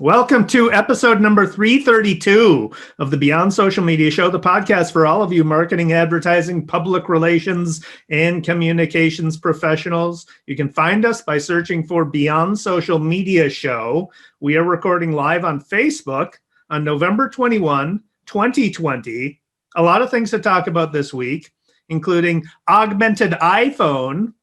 Welcome to episode number 332 of the Beyond Social Media Show, the podcast for all of you marketing, advertising, public relations, and communications professionals. You can find us by searching for Beyond Social Media Show. We are recording live on Facebook on November 21, 2020. A lot of things to talk about this week, including augmented iPhone,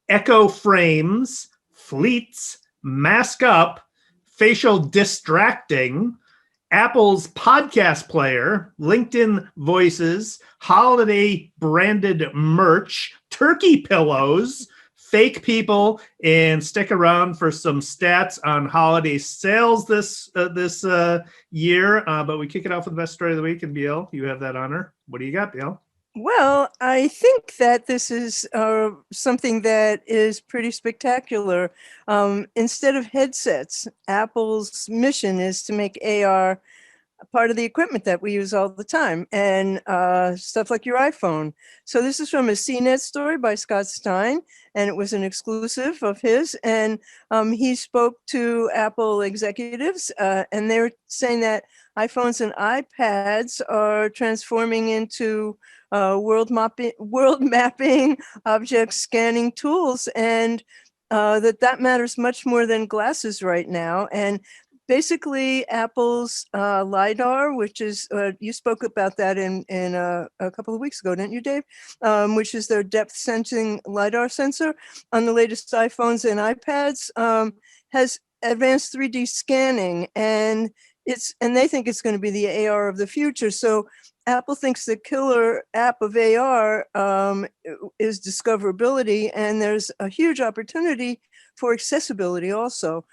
echo frames, fleets, mask up, facial distracting, Apple's podcast player, LinkedIn Voices, holiday branded merch, turkey pillows, fake people, and stick around for some stats on holiday sales this year. But we kick it off with the best story of the week. And BL, you have that honor. What do you got, BL? Well, I think that this is something that is pretty spectacular. Instead of headsets, Apple's mission is to make AR a part of the equipment that we use all the time, and stuff like your iPhone. So this is from a CNET story by Scott Stein, and it was an exclusive of his. And he spoke to Apple executives, and they were saying that iPhones and iPads are transforming into world mapping, object scanning tools, and that matters much more than glasses right now. And basically, Apple's LiDAR, which is, you spoke about that in a couple of weeks ago, didn't you, Dave? Which is their depth sensing LiDAR sensor on the latest iPhones and iPads, has advanced 3D scanning, and they think it's going to be the AR of the future. So Apple thinks the killer app of AR is discoverability, and there's a huge opportunity for accessibility also.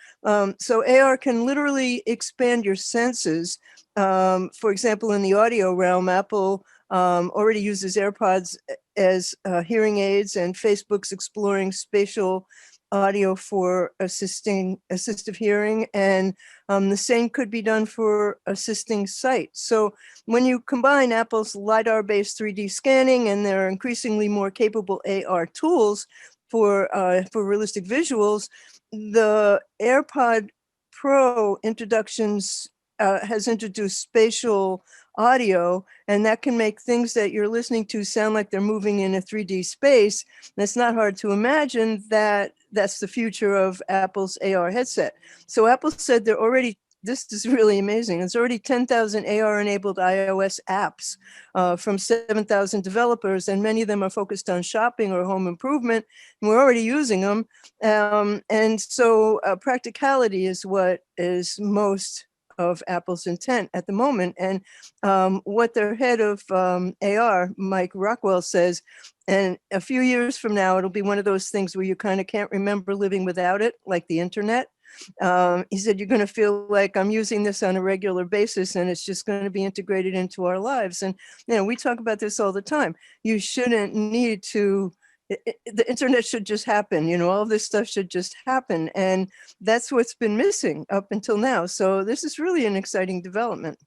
So AR can literally expand your senses. For example, in the audio realm, Apple already uses AirPods as hearing aids, and Facebook's exploring spatial audio for assistive hearing, and the same could be done for assisting sight. So when you combine Apple's LiDAR-based 3D scanning and their increasingly more capable AR tools for realistic visuals, the AirPod Pro introductions has introduced spatial audio, and that can make things that you're listening to sound like they're moving in a 3D space. And it's not hard to imagine that that's the future of Apple's AR headset. So Apple said they're already, this is really amazing, there's already 10,000 AR-enabled iOS apps from 7,000 developers, and many of them are focused on shopping or home improvement, and we're already using them. And so practicality is what is most of Apple's intent at the moment. And what their head of AR, Mike Rockwell, says, and a few years from now, it'll be one of those things where you kind of can't remember living without it, like the internet. He said, you're going to feel like I'm using this on a regular basis, and it's just going to be integrated into our lives. And, we talk about this all the time. You shouldn't need to, the internet should just happen, all of this stuff should just happen. And that's what's been missing up until now. So this is really an exciting development.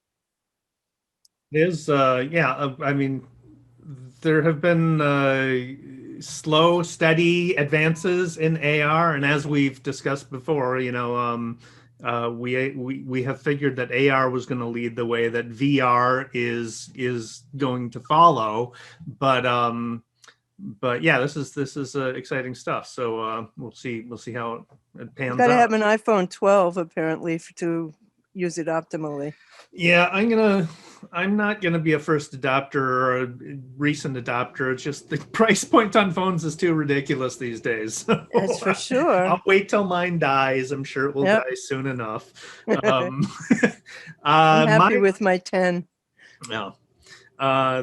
It is, I mean, there have been slow, steady advances in AR, and as we've discussed before, we have figured that AR was going to lead the way, that VR is going to follow, but yeah, this is exciting stuff. So we'll see how it pans out. Got to have an iPhone 12 apparently to use it optimally. Yeah, I'm not gonna be a first adopter or a recent adopter. It's just the price point on phones is too ridiculous these days. So that's for sure. I'll wait till mine dies. I'm sure it will die soon enough. I'm happy with my 10. Yeah.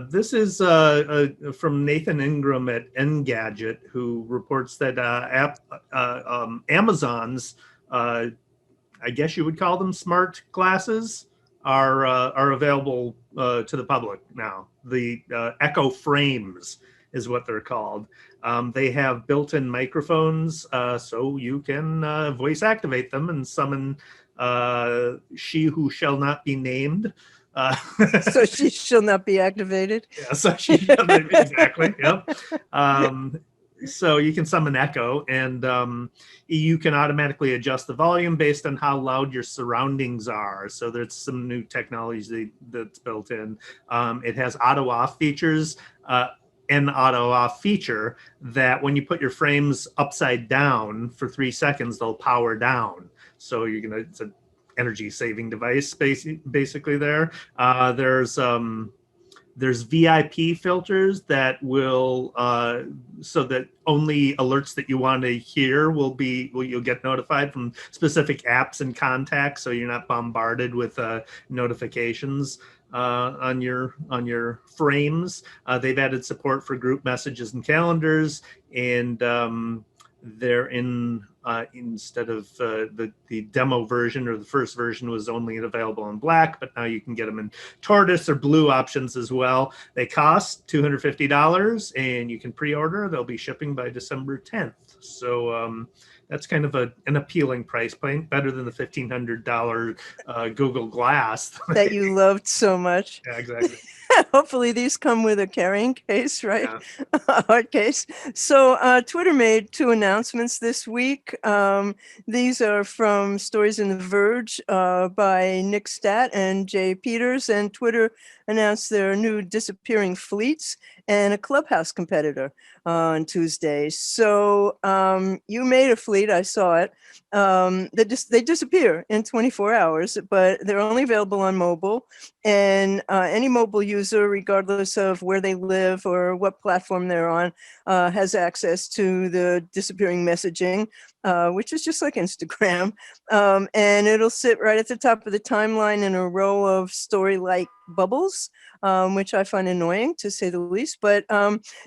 This is from Nathan Ingram at Engadget, who reports that Amazon's, I guess you would call them smart glasses, are available to the public now. The Echo frames is what they're called. They have built-in microphones, so you can voice activate them and summon she who shall not be named. So she shall not be activated. Yeah, so she shall not be, exactly. Yep. So you can summon echo, and you can automatically adjust the volume based on how loud your surroundings are. So there's some new technology that's built in. It has auto off features. An auto off feature that when you put your frames upside down for 3 seconds, they'll power down. So you're gonna, it's an energy saving device basically there. There's VIP filters that will, so that only alerts that you want to hear you'll get notified from specific apps and contacts, so you're not bombarded with notifications on your frames. They've added support for group messages and calendars, and they're instead of the demo version, or the first version was only available in black, but now you can get them in tortoise or blue options as well. They cost $250, and you can pre-order. They'll be shipping by December 10th. So that's kind of an appealing price point, better than the $1,500 Google Glass that you loved so much. Yeah, exactly. Hopefully these come with a carrying case, right? Yeah. A hard case. So Twitter made 2 announcements this week. These are from stories in The Verge by Nick Statt and Jay Peters. And Twitter announced their new disappearing fleets and a Clubhouse competitor on Tuesday. So you made a fleet, I saw it. They disappear in 24 hours, but they're only available on mobile. And any mobile user, regardless of where they live or what platform they're on, has access to the disappearing messaging, which is just like Instagram. And it'll sit right at the top of the timeline in a row of story-like bubbles, which I find annoying, to say the least. But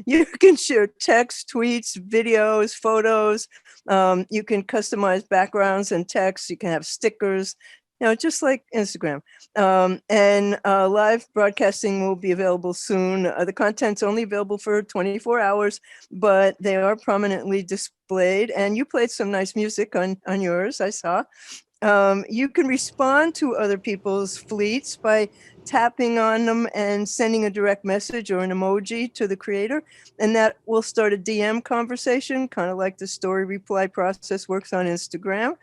you can share text, tweets, videos, photos. You can customize backgrounds and text. You can have stickers, just like Instagram. And live broadcasting will be available soon. The content's only available for 24 hours, but they are prominently displayed. And you played some nice music on yours, I saw. You can respond to other people's fleets by tapping on them and sending a direct message or an emoji to the creator. And that will start a DM conversation, kind of like the story reply process works on Instagram.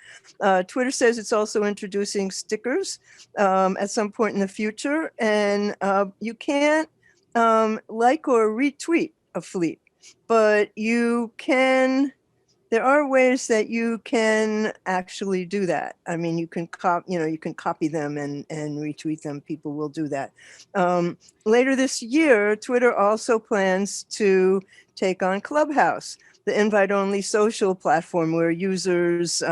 Twitter says it's also introducing stickers at some point in the future. And you can't like or retweet a fleet, but you can. There are ways that you can actually do that. I mean, you can copy them and retweet them. People will do that. Later this year, Twitter also plans to take on Clubhouse, the invite-only social platform where users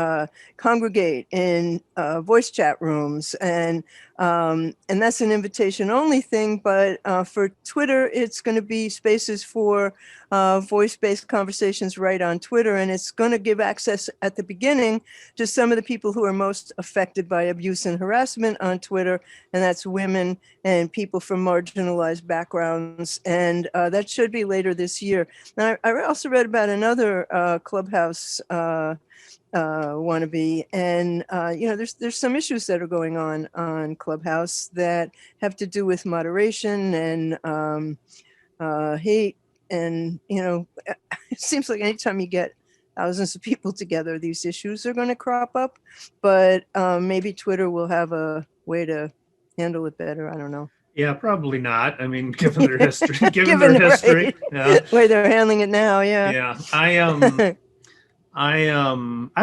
congregate in voice chat rooms, and that's an invitation-only thing. But for Twitter, it's going to be spaces for voice-based conversations right on Twitter, and it's going to give access at the beginning to some of the people who are most affected by abuse and harassment on Twitter, and that's women and people from marginalized backgrounds, and that should be later this year. Now, I also read about another Clubhouse wannabe, and there's some issues that are going on Clubhouse that have to do with moderation and hate. And it seems like anytime you get thousands of people together, these issues are going to crop up. But maybe Twitter will have a way to handle it better. I don't know. Yeah, probably not. I mean, given their history, given their history, right. Yeah, way they're handling it now. Yeah. Yeah, I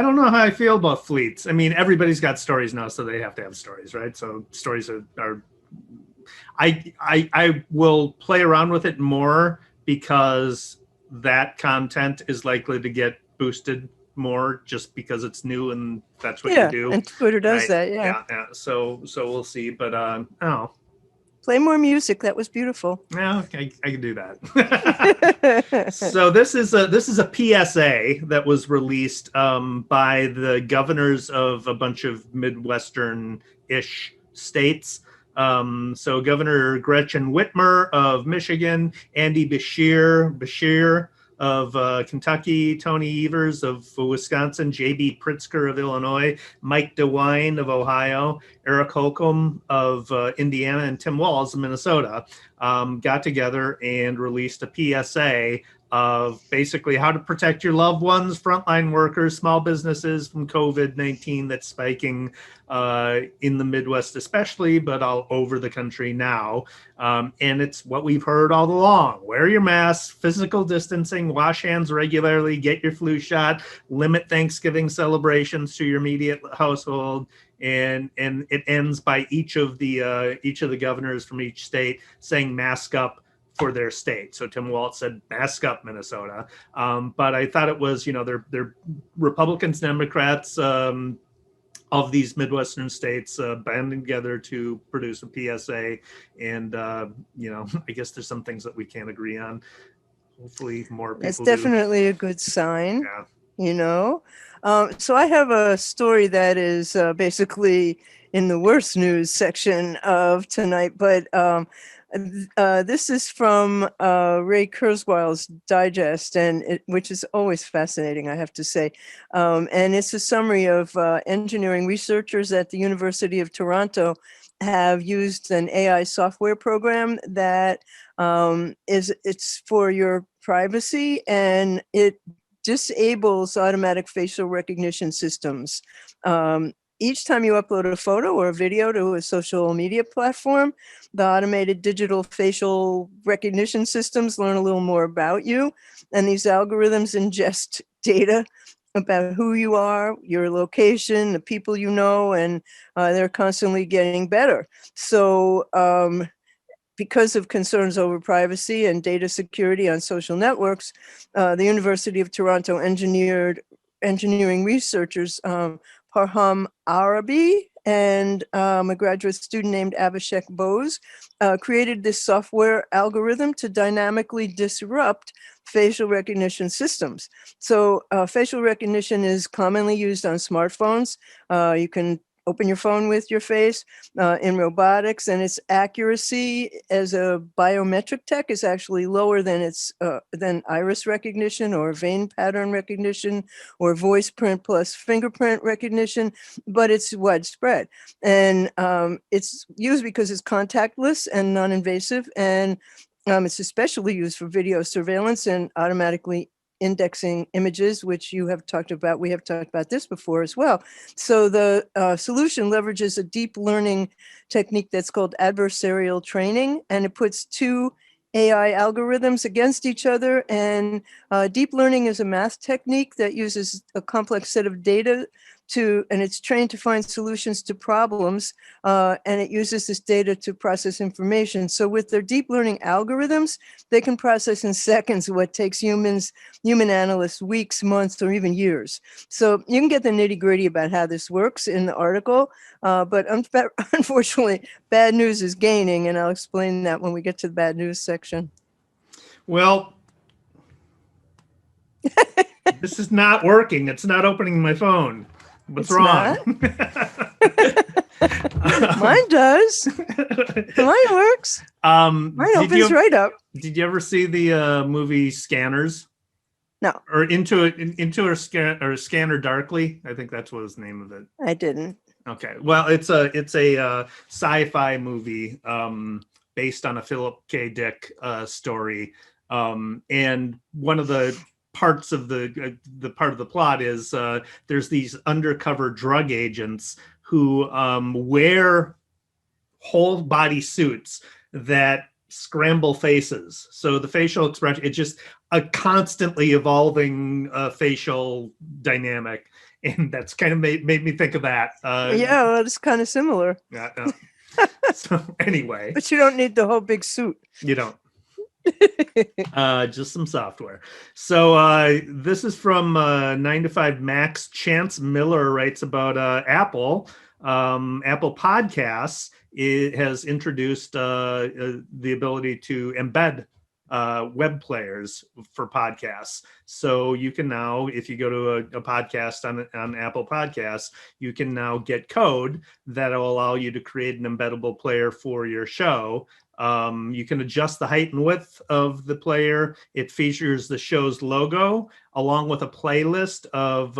don't know how I feel about fleets. I mean, everybody's got stories now, so they have to have stories, right? So stories are I will play around with it more, because that content is likely to get boosted more just because it's new and that's what you do. And Twitter does right? that. Yeah. So we'll see, but play more music. That was beautiful. Yeah, okay, I can do that. So this is a PSA that was released by the governors of a bunch of Midwestern-ish states. So Governor Gretchen Whitmer of Michigan, Andy Beshear of Kentucky, Tony Evers of Wisconsin, J.B. Pritzker of Illinois, Mike DeWine of Ohio, Eric Holcomb of Indiana, and Tim Walz of Minnesota got together and released a PSA of basically how to protect your loved ones, frontline workers, small businesses from COVID-19 that's spiking in the Midwest especially, but all over the country now. And it's what we've heard all along. Wear your mask, physical distancing, wash hands regularly, get your flu shot, limit Thanksgiving celebrations to your immediate household. And it ends by each of the governors from each state saying mask up for their state. So Tim Walz said, mask up, Minnesota. But I thought it was, they're Republicans, Democrats of these Midwestern states banding together to produce a PSA. And, I guess there's some things that we can't agree on. Hopefully more people That's do. definitely a good sign, Yeah. So I have a story that is basically in the worst news section of tonight, but this is from Ray Kurzweil's digest, which is always fascinating, I have to say. And it's a summary of engineering researchers at the University of Toronto have used an AI software program that it's for your privacy, and it disables automatic facial recognition systems. Each time you upload a photo or a video to a social media platform, the automated digital facial recognition systems learn a little more about you. And these algorithms ingest data about who you are, your location, the people you know, and they're constantly getting better. So because of concerns over privacy and data security on social networks, the University of Toronto engineering researchers, Parham Arby and a graduate student named Abhishek Bose, created this software algorithm to dynamically disrupt facial recognition systems. So facial recognition is commonly used on smartphones. You can open your phone with your face in robotics, and its accuracy as a biometric tech is actually lower than than iris recognition or vein pattern recognition or voice print plus fingerprint recognition, but it's widespread. And it's used because it's contactless and non-invasive, and it's especially used for video surveillance and automatically indexing images, which you have talked about. We have talked about this before as well. So the solution leverages a deep learning technique that's called adversarial training, and it puts two AI algorithms against each other. And deep learning is a math technique that uses a complex set of data and it's trained to find solutions to problems, and it uses this data to process information. So with their deep learning algorithms, they can process in seconds what takes human analysts weeks, months, or even years. So you can get the nitty gritty about how this works in the article, but unfortunately, bad news is gaining, and I'll explain that when we get to the bad news section. Well, this is not working. It's not opening my phone. What's wrong? Mine does. Mine works. Mine opens right up. Did you ever see the movie Scanners? No. Or Into a Scanner Darkly? I think that's what was the name of it. I didn't. Okay. Well, it's a sci-fi movie based on a Philip K. Dick story. And one of the parts of the part of the plot is there's these undercover drug agents who wear whole body suits that scramble faces. So the facial expression, it's just a constantly evolving facial dynamic. And that's kind of made me think of that. Yeah, well, it's kind of similar. Yeah. So anyway. But you don't need the whole big suit. You don't. Just some software. So this is from 9 to 5 Max. Chance Miller writes about Apple. Apple Podcasts. It has introduced the ability to embed web players for podcasts. So you can now, if you go to a podcast on Apple Podcasts, you can now get code that will allow you to create an embeddable player for your show. You can adjust the height and width of the player. It features the show's logo along with a playlist of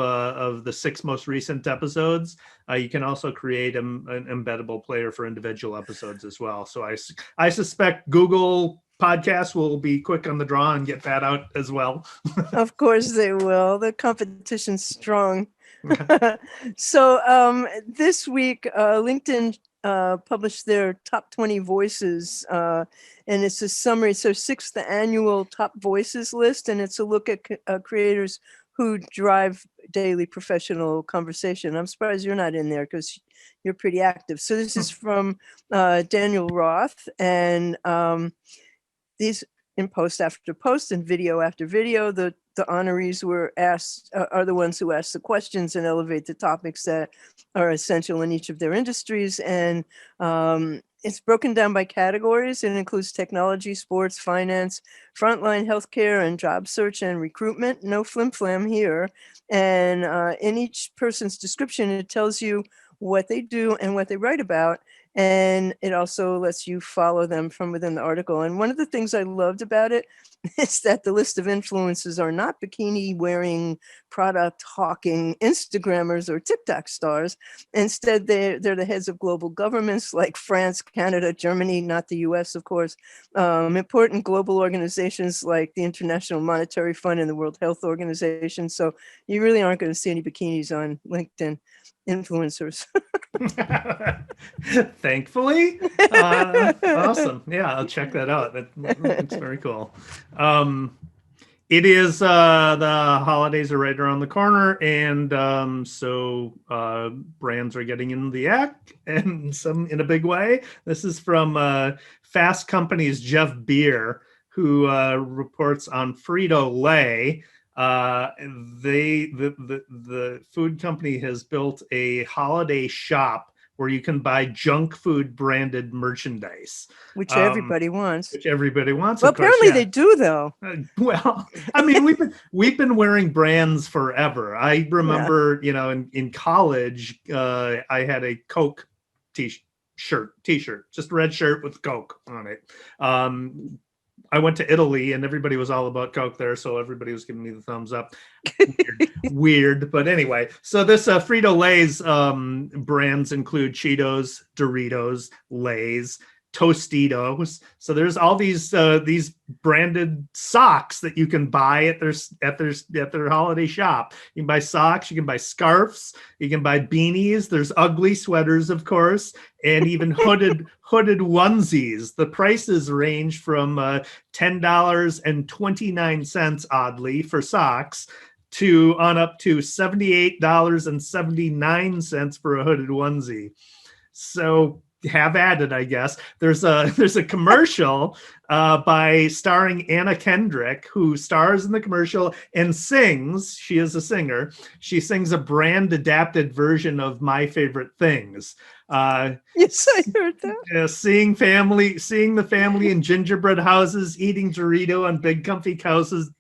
the 6 most recent episodes. You can also create an embeddable player for individual episodes as well. So I suspect Google podcast will be quick on the draw and get that out as well. Of course they will. The competition's strong. So this week, LinkedIn published their top 20 voices, and it's a summary. So 6th annual top voices list, and it's a look at creators who drive daily professional conversation. I'm surprised you're not in there because you're pretty active. So this is from Daniel Roth, and these in post after post and video after video, the honorees were asked are the ones who ask the questions and elevate the topics that are essential in each of their industries. And it's broken down by categories. It includes technology, sports, finance, frontline healthcare, and job search and recruitment. No flim-flam here. And in each person's description, it tells you what they do and what they write about. And it also lets you follow them from within the article. And one of the things I loved about it is that the list of influencers are not bikini wearing, product hawking Instagrammers or TikTok stars. Instead, they're the heads of global governments like France, Canada, Germany, not the US, of course, important global organizations like the International Monetary Fund and the World Health Organization. So you really aren't going to see any bikinis on LinkedIn influencers. Thankfully. Awesome. Yeah, I'll check that out. That's very cool. It is the holidays are right around the corner, and so brands are getting in the act, and some in a big way. This is from Fast Company's Jeff Beer, who reports on Frito-Lay. The food company has built a holiday shop where you can buy junk food branded merchandise, which everybody wants. Which everybody wants. Well, of course, apparently yeah. they do, though. Well, I mean, we've been wearing brands forever. I remember, in college, I had a Coke t-shirt, just a red shirt with Coke on it. I went to Italy and everybody was all about Coke there, so everybody was giving me the thumbs up. Weird. But anyway, so this Frito-Lay's brands include Cheetos, Doritos, Lay's, Tostitos. So there's all these branded socks that you can buy at their holiday shop. You can buy socks, you can buy scarves, you can buy beanies. There's ugly sweaters, of course, and even hooded onesies. The prices range from $10.29 oddly for socks to up to $78.79 for a hooded onesie. So have at it, I guess. There's a commercial by starring Anna Kendrick, who stars in the commercial and sings. She is a singer. She sings a brand adapted version of My Favorite Things. Yes, I heard that. Seeing the family in gingerbread houses, eating Dorito on big comfy couches.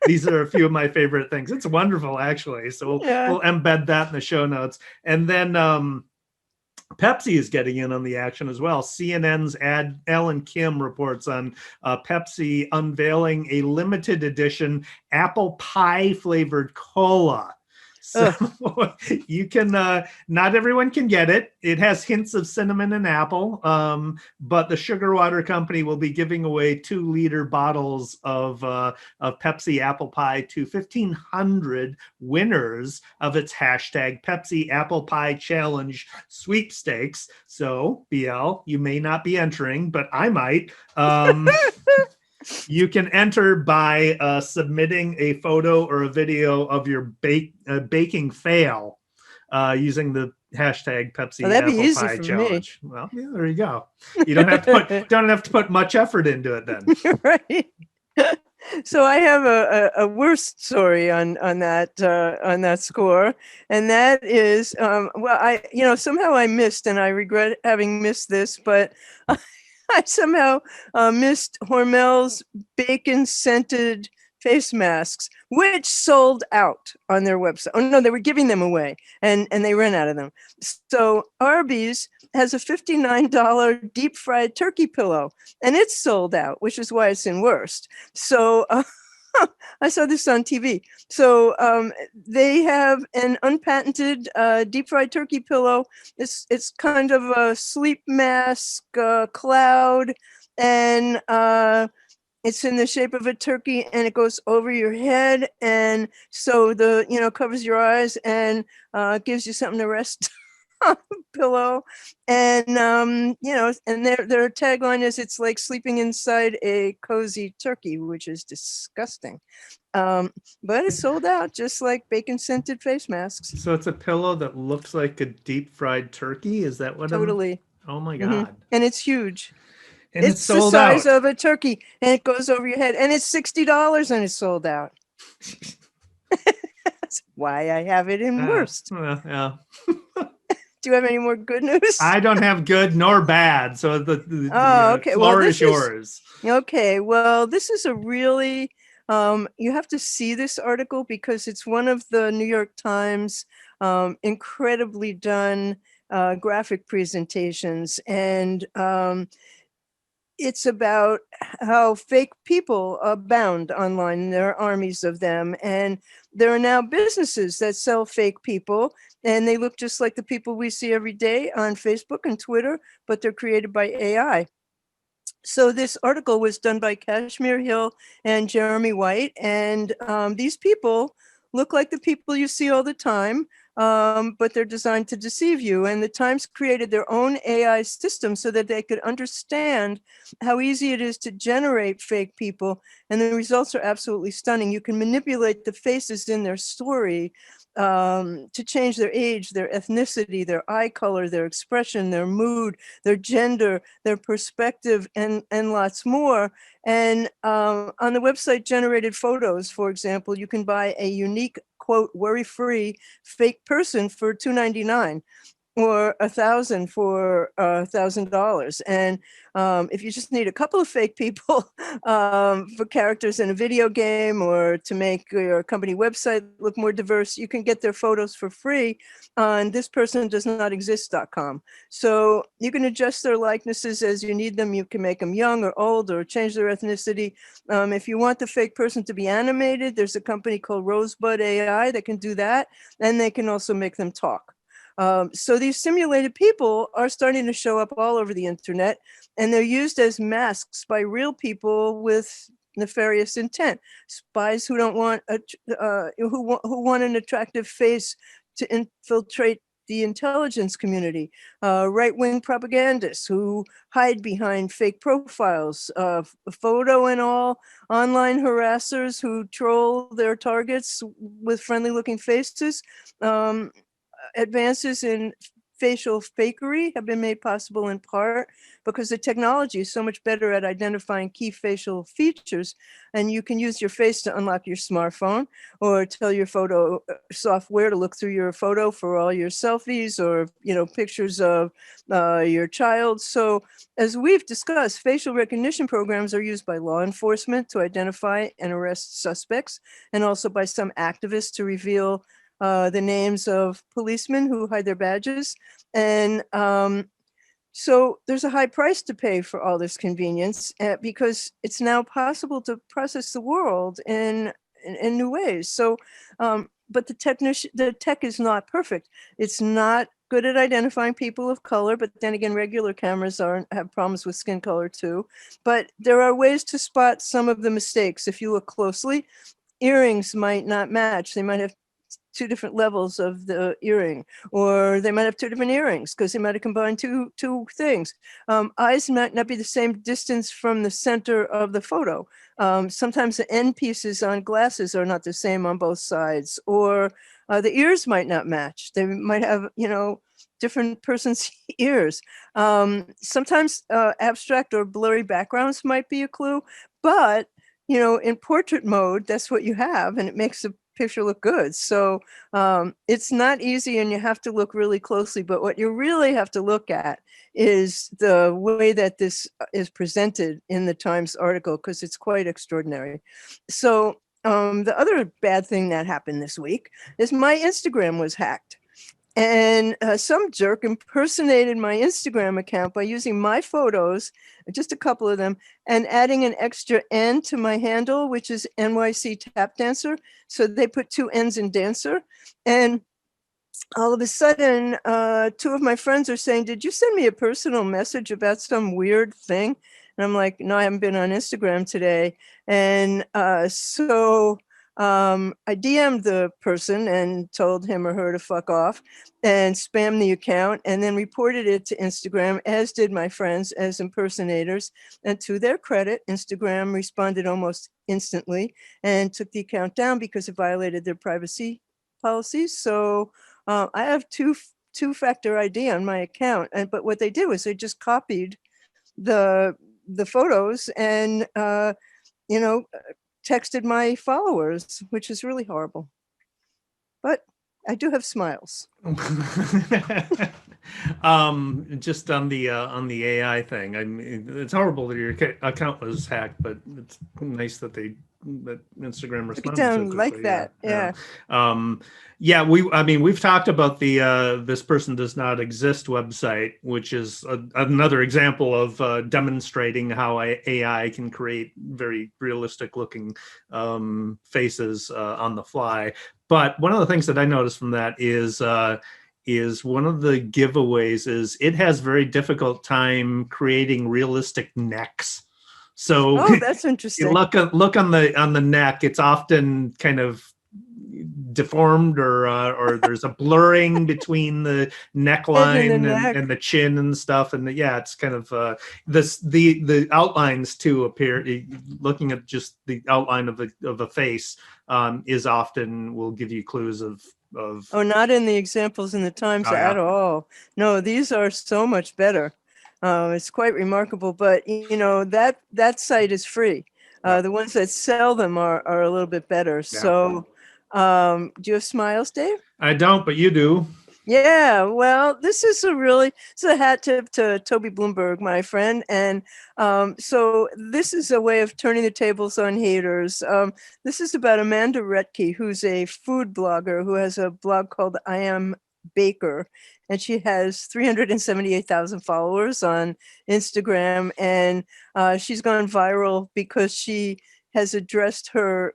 These are a few of my favorite things. It's wonderful, actually. So we'll embed that in the show notes. And then Pepsi is getting in on the action as well. CNN's Alan Kim reports on Pepsi unveiling a limited edition apple pie flavored cola. So you can, not everyone can get it. It has hints of cinnamon and apple, but the Sugar Water Company will be giving away 2-liter bottles of Pepsi apple pie to 1,500 winners of its hashtag Pepsi Apple Pie Challenge sweepstakes. So, BL, you may not be entering, but I might. You can enter by submitting a photo or a video of your baking fail using the hashtag Pepsi Apple Pie Challenge. Me. Well, yeah, there you go. You don't have to put much effort into it then. You're right. So I have a worst story on that score, and that is somehow I missed, and I regret having missed this, but I somehow missed Hormel's bacon-scented face masks, which sold out on their website. Oh, no, they were giving them away, and they ran out of them. So Arby's has a $59 deep-fried turkey pillow, and it's sold out, which is why it's in worst. So I saw this on TV. So they have an unpatented deep-fried turkey pillow. It's kind of a sleep mask cloud and it's in the shape of a turkey, and it goes over your head, and so covers your eyes and gives you something to rest on the pillow. And and their tagline is, it's like sleeping inside a cozy turkey, which is disgusting. But it's sold out just like bacon scented face masks. So it's a pillow that looks like a deep fried turkey. Is that what I'm? Totally. Oh my Hmm. God. And it's huge. And it's It's the sold size out. of a turkey, and it goes over your head, and it's $60, and it's sold out. That's why I have it in worst. Yeah. Do you have any more good news? I don't have good nor bad, so Oh, okay. Well, floor is this is yours. okay. Well, this is a really, you have to see this article because it's one of the New York Times incredibly done graphic presentations. And it's about how fake people abound online. There are armies of them. And there are now businesses that sell fake people, and they look just like the people we see every day on Facebook and Twitter, but they're created by AI. So this article was done by Kashmir Hill and Jeremy White, and these people look like the people you see all the time, but they're designed to deceive you. And the Times created their own AI system so that they could understand how easy it is to generate fake people, and the results are absolutely stunning. You can manipulate the faces in their story to change their age, their ethnicity, their eye color, their expression, their mood, their gender, their perspective, and lots more. And on the website Generated Photos, for example, you can buy a unique, quote, worry-free fake person for $2.99. Or 1,000 for $1,000. And if you just need a couple of fake people for characters in a video game, or to make your company website look more diverse, you can get their photos for free on thispersondoesnotexist.com. So you can adjust their likenesses as you need them. You can make them young or old, or change their ethnicity. If you want the fake person to be animated, there's a company called Rosebud AI that can do that. And they can also make them talk. So these simulated people are starting to show up all over the internet, and they're used as masks by real people with nefarious intent. Spies who don't want who want an attractive face to infiltrate the intelligence community, right-wing propagandists who hide behind fake profiles, photo and all, online harassers who troll their targets with friendly-looking faces. Advances in facial fakery have been made possible in part because the technology is so much better at identifying key facial features, and you can use your face to unlock your smartphone, or tell your photo software to look through your photo for all your selfies, or pictures of your child. So as we've discussed, facial recognition programs are used by law enforcement to identify and arrest suspects, and also by some activists to reveal the names of policemen who hide their badges. And so there's a high price to pay for all this convenience, because it's now possible to process the world in new ways. So, but the tech is not perfect. It's not good at identifying people of color, but then again, regular cameras have problems with skin color too. But there are ways to spot some of the mistakes. If you look closely, earrings might not match. They might have two different levels of the earring, or they might have two different earrings because they might have combined two things. Eyes might not be the same distance from the center of the photo. Sometimes the end pieces on glasses are not the same on both sides, or the ears might not match. They might have, different person's ears. Sometimes abstract or blurry backgrounds might be a clue, but in portrait mode, that's what you have, and it makes the picture look good. So it's not easy, and you have to look really closely. But what you really have to look at is the way that this is presented in the Times article, because it's quite extraordinary. So the other bad thing that happened this week is my Instagram was hacked. And some jerk impersonated my Instagram account by using my photos, just a couple of them, and adding an extra N to my handle, which is NYC Tap Dancer. So they put two N's in dancer. And all of a sudden, two of my friends are saying, "Did you send me a personal message about some weird thing?" And I'm like, "No, I haven't been on Instagram today." And I DM'd the person and told him or her to fuck off and spam the account, and then reported it to Instagram, as did my friends, as impersonators. And to their credit, Instagram responded almost instantly and took the account down because it violated their privacy policies. So I have two-factor ID on my account, but what they did was they just copied the photos and you know texted my followers, which is really horrible. But I do have smiles. Just on the AI thing, I mean, it's horrible that your account was hacked, but it's nice that Instagram Took it responded so down quickly. like that. Yeah. I mean, we've talked about the this person does not exist website, which is another example of demonstrating how AI can create very realistic looking faces on the fly. But one of the things that I noticed from that is one of the giveaways is it has very difficult time creating realistic necks. So Oh, that's you interesting. look on the neck, it's often kind of deformed or there's a blurring between the neckline and the chin and stuff, and it's kind of the outlines too appear. Looking at just the outline of a face is often will give you clues of Oh, not in the examples in the Times at all. No, these are so much better. It's quite remarkable, but that site is free. The ones that sell them are a little bit better. So do you have smiles, Dave? I don't, but you do. Yeah, well, this is a hat tip to Toby Bloomberg, my friend. And so this is a way of turning the tables on haters. This is about Amanda Retke, who's a food blogger who has a blog called I Am Baker. And she has 378,000 followers on Instagram. And she's gone viral because she has addressed her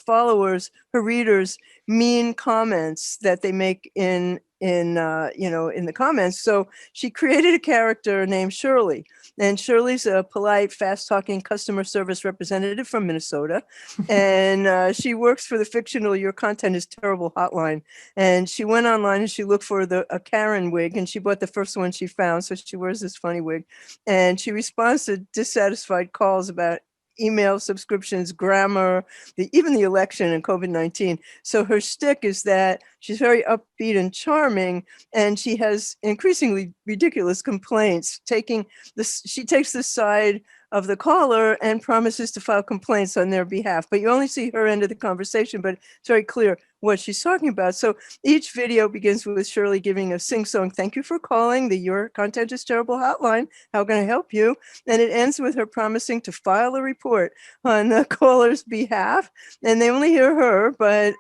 followers, her readers, mean comments that they make in the comments. So she created a character named Shirley, and Shirley's a polite, fast-talking customer service representative from Minnesota, and she works for the fictional "Your Content is Terrible" hotline. And she went online and she looked for a Karen wig, and she bought the first one she found. So she wears this funny wig, and she responds to dissatisfied calls about email subscriptions, grammar, even the election and COVID-19. So her shtick is that she's very upbeat and charming, and she has increasingly ridiculous complaints. She takes the side of the caller and promises to file complaints on their behalf. But you only see her end of the conversation, but it's very clear what she's talking about. So each video begins with Shirley giving a sing-song, "Thank you for calling the Your Content is Terrible hotline. How can I help you?" And it ends with her promising to file a report on the caller's behalf. And they only hear her, but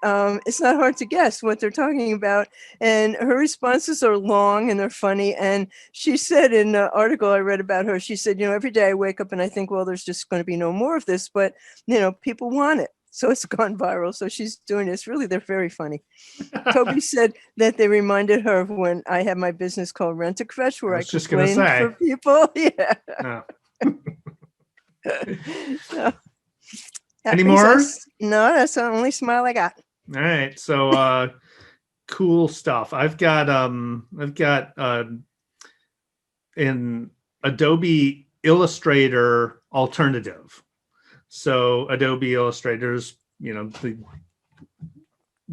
it's not hard to guess what they're talking about. And her responses are long and they're funny. And she said in the article I read about her, she said, every day I wake up and I think, well, there's just going to be no more of this, but people want it. So it's gone viral. So she's doing this. Really, they're very funny. Toby said that they reminded her of when I had my business called Rent a Crutch, where I complained for people. Yeah. So, any more? No, that's the only smile I got. All right. So cool stuff. I've got an Adobe Illustrator alternative. So Adobe Illustrator's, the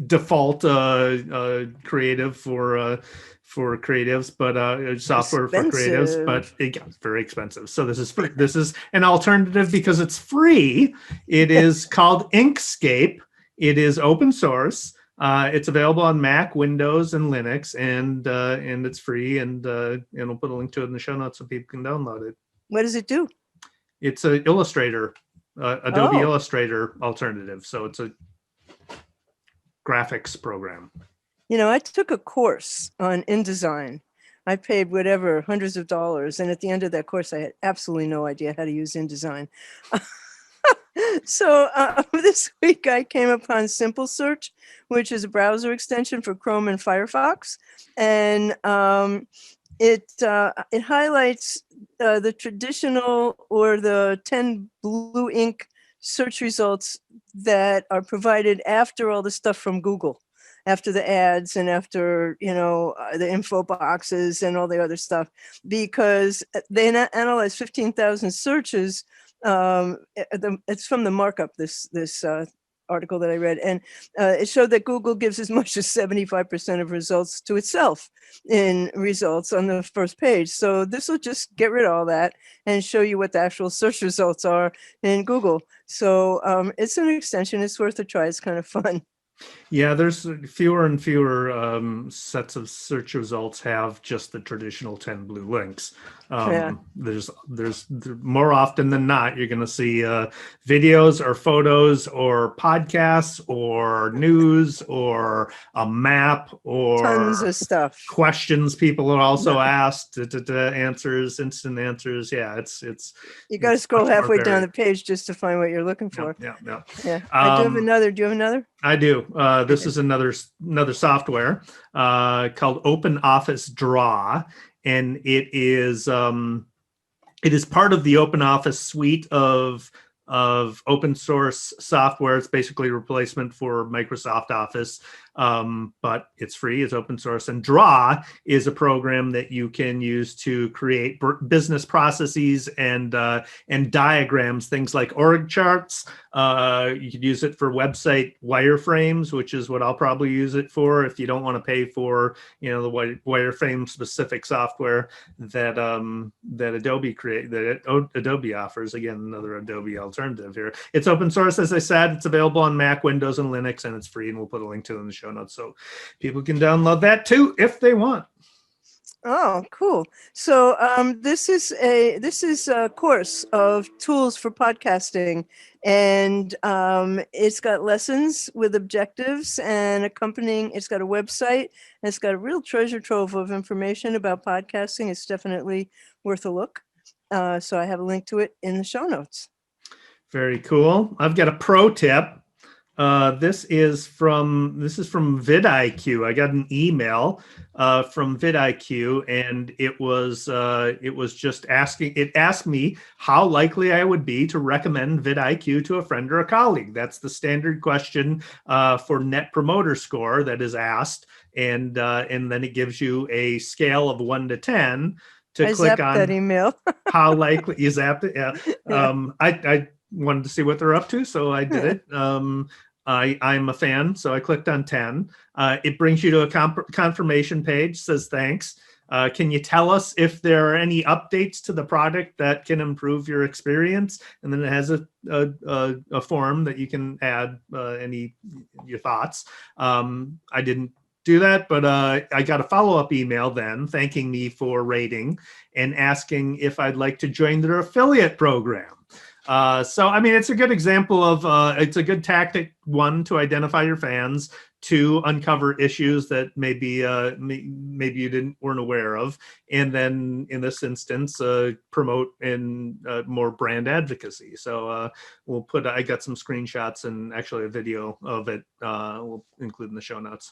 default creative for creatives, but software for creatives, but it gets very expensive. So this is free. This is an alternative because it's free. It is called Inkscape. It is open source. It's available on Mac, Windows, and Linux, and it's free. And we'll put a link to it in the show notes so people can download it. What does it do? It's an Illustrator, Adobe Illustrator alternative. So it's a graphics program. I took a course on InDesign. I paid whatever, hundreds of dollars. And at the end of that course, I had absolutely no idea how to use InDesign. So this week I came upon Simple Search, which is a browser extension for Chrome and Firefox, and it highlights the traditional or the 10 blue ink search results that are provided after all the stuff from Google, after the ads and after the info boxes and all the other stuff, because they analyze 15,000 searches. It's from the markup, this article that I read, and it showed that Google gives as much as 75% of results to itself in results on the first page. So this will just get rid of all that and show you what the actual search results are in Google. So it's an extension. It's worth a try. It's kind of fun. Yeah, there's fewer and fewer sets of search results have just the traditional 10 blue links. There's more often than not, you're going to see videos or photos or podcasts or news or a map or tons of stuff. questions people are also asked, answers, instant answers. Yeah, it's you got to scroll halfway down the page just to find what you're looking for. Yeah. I do have another. Do you have another? I do. This is another software called Open Office Draw, and it is part of the Open Office suite of open source software. It's basically a replacement for Microsoft Office, but it's free, it's open source. And Draw is a program that you can use to create business processes and diagrams, things like org charts. You could use it for website wireframes, which is what I'll probably use it for if you don't want to pay for the wireframe specific software that Adobe offers. Again, another Adobe alternative here. It's open source, as I said. It's available on Mac, Windows, and Linux, and it's free. And we'll put a link to it in the show notes so people can download that too if they want. Oh, cool. So this is a course of tools for podcasting, and it's got lessons with objectives and accompanying. It's got a website, and it's got a real treasure trove of information about podcasting. It's definitely worth a look. So I have a link to it in the show notes. Very cool. I've got a pro tip. This is from vidIQ. I got an email from vidIQ, and it was just asking. It asked me how likely I would be to recommend vidIQ to a friend or a colleague. That's the standard question for Net Promoter Score that is asked, and then it gives you a scale of 1 to 10 to click on that email. how likely you zapped it. Yeah. I wanted to see what they're up to, so I did it. I'm a fan, so I clicked on 10. It brings you to a confirmation page, says thanks. Can you tell us if there are any updates to the product that can improve your experience? And then it has a form that you can add your thoughts. I didn't do that, but I got a follow-up email then thanking me for rating and asking if I'd like to join their affiliate program. So, I mean, it's a good example of, it's a good tactic, one, to identify your fans, two, uncover issues that maybe you weren't aware of, and then in this instance, promote in more brand advocacy. So I got some screenshots and actually a video of it. We'll include in the show notes.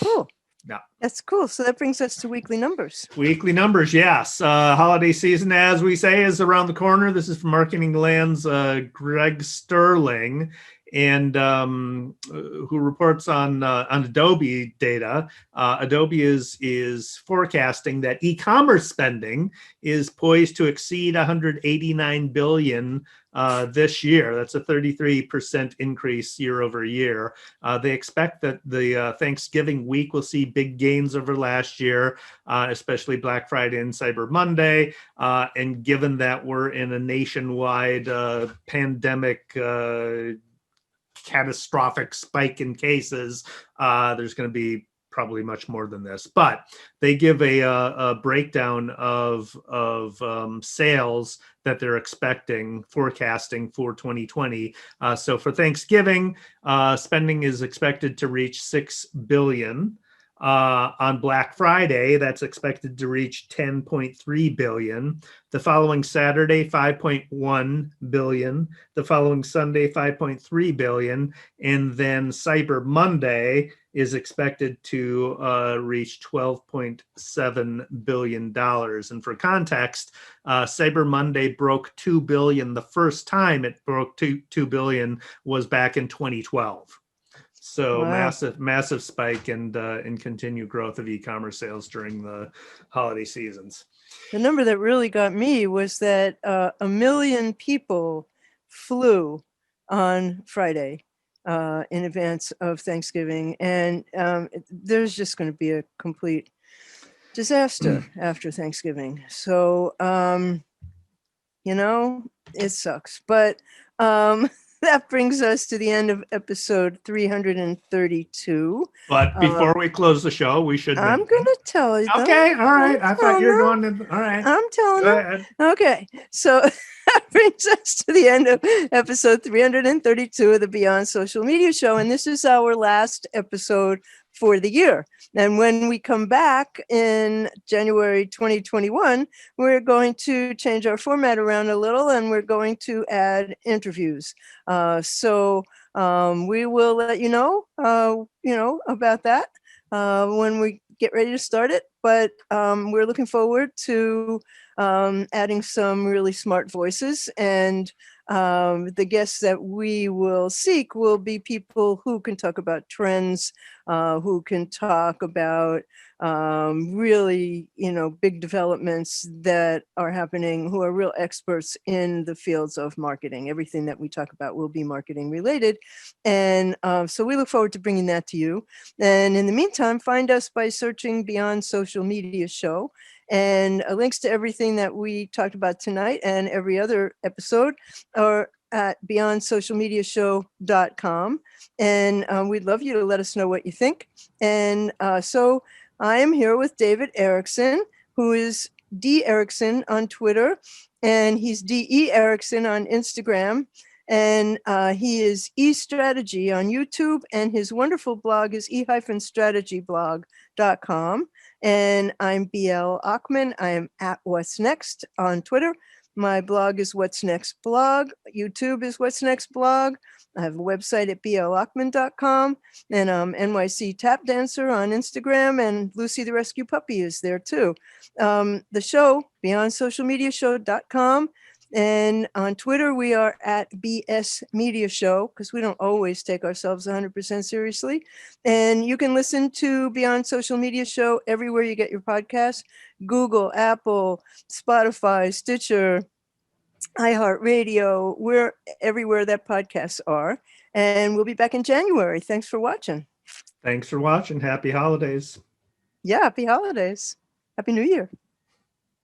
Cool. Yeah. That's cool. So that brings us to weekly numbers. Weekly numbers, yes. Holiday season, as we say, is around the corner. This is from Marketing Land's Greg Sterling, and who reports on Adobe data. Adobe is forecasting that e-commerce spending is poised to exceed $189 billion this year. That's a 33% increase year over year. They expect that the Thanksgiving week will see big gains over last year, especially Black Friday and Cyber Monday. And given that we're in a nationwide pandemic catastrophic spike in cases, there's going to be probably much more than this, but they give a breakdown of sales that they're forecasting for 2020. So for Thanksgiving, spending is expected to reach $6 billion. On Black Friday, that's expected to reach 10.3 billion. The following Saturday, 5.1 billion. The following Sunday, 5.3 billion. And then Cyber Monday is expected to reach $12.7 billion. And for context, Cyber Monday broke 2 billion. The first time it broke 2 billion was back in 2012. So Wow. massive spike and continued growth of e-commerce sales during the holiday seasons. The number that really got me was that 1 million people flew on Friday in advance of Thanksgiving, and there's just going to be a complete disaster after Thanksgiving. So it sucks, but that brings us to the end of episode 332. But before we close the show, we should I'm mention. going to tell you. Okay, all right. I thought you were going to. All right. I'm telling Go them. ahead. Okay, so that brings us to the end of episode 332 of the Beyond Social Media Show, and this is our last episode for the year. And when we come back in January 2021, we're going to change our format around a little, and we're going to add interviews. So we will let you know about that when we get ready to start it. But we're looking forward to adding some really smart voices, and the guests that we will seek will be people who can talk about trends, who can talk about really, big developments that are happening, who are real experts in the fields of marketing. Everything that we talk about will be marketing related. And so we look forward to bringing that to you. And in the meantime, find us by searching Beyond Social Media Show. And links to everything that we talked about tonight and every other episode are at beyondsocialmediashow.com. And we'd love you to let us know what you think. And so I am here with David Erickson, who is D. Erickson on Twitter, and he's D.E. Erickson on Instagram. And he is eStrategy on YouTube, and his wonderful blog is e-strategyblog.com. And I'm BL Achman. I am at What's Next on Twitter. My blog is What's Next Blog. YouTube is What's Next Blog. I have a website at blachman.com, and NYC Tap Dancer on Instagram, and Lucy the Rescue Puppy is there too. The show, BeyondSocialMediaShow.com. And on Twitter, we are at BS Media Show, because we don't always take ourselves 100% seriously. And you can listen to Beyond Social Media Show everywhere you get your podcasts: Google, Apple, Spotify, Stitcher, iHeartRadio. We're everywhere that podcasts are. And we'll be back in January. Thanks for watching. Thanks for watching. Happy holidays. Yeah, happy holidays. Happy New Year.